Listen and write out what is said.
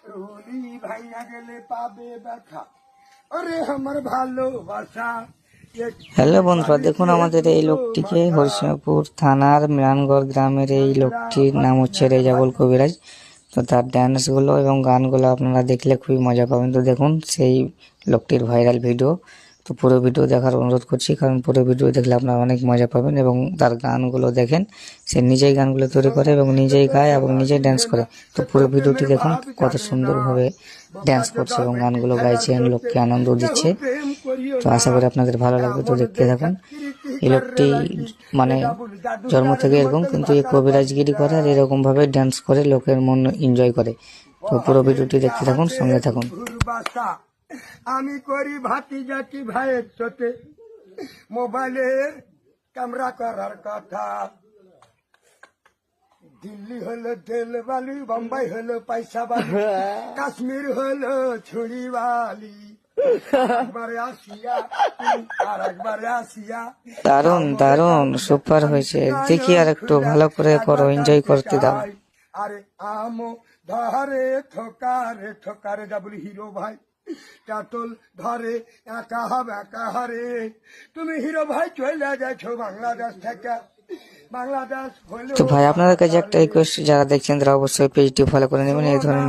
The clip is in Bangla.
রুলি ভাইয়া গেলে পাবে ব্যথা, ওরে আমার ভালোবাসা। হ্যালো বন্ধুরা, দেখুন আমাদের এই লোকটিকে হরিশ্চন্দ্রপুর থানার মিরানগড় গ্রামের এই লোকটির নাম হচ্ছে রেজাবুল কবিরাজ। তো তার ড্যান্সগুলো এবং গানগুলো আপনারা দেখলে খুবই মজা পাবেন। তো দেখুন সেই লোকটির ভাইরাল ভিডিও। তো পুরো ভিডিও দেখার অনুরোধ করছি, কারণ পুরো ভিডিও দেখলে আপনারা অনেক মজা পাবেন। এবং তার গানগুলো দেখেন, সে নিজেই গানগুলো তৈরি করে এবং নিজেই গায় এবং নিজেই ড্যান্স করে। তো পুরো ভিডিওটি দেখুন, কত সুন্দরভাবে ড্যান্স করছে এবং গানগুলো গাইছে, লোককে আনন্দ দিচ্ছে। তো আশা করি আপনাদের ভালো লাগবে, তো দেখতে থাকুন। এই লোকটি মানে জন্ম থেকে এরকম, কিন্তু এই কবিরাজগিরি করে আর এরকম ভাবে ডান্স করে লোকের মন এনজয় করে। তো পুরো ভিডিওটি দেখতে থাকুন, সঙ্গে থাকুন। আমি করি ভাতিজাটি ভাইয়ের সাথে মোবাইলের ক্যামেরা করার কথা। দিল্লি হলো তেল বালি, বোম্বাই হলো পয়সা বালি, কাশ্মীর হলো ছুরি বালি। দারুন দারুন, সুপার হয়েছে। দেখি আর একটু ভালো করে করো, এনজয় করতে দাও। আরে আমো ধরে ঠোকারে ঠোকারে ডাবল হিরো ভাই, টাটল ধরে একা হবে একা হারে। তুমি হিরো ভাই চলে গেছো বাংলাদেশ থেকে, বাংলাদেশ হলো। তো ভাই আপনাদের কাছে একটা রিকোয়েস্ট, যারা দেখছেন তারা অবশ্যই পেজটি ফলো করে নেবেন। এই ধরনের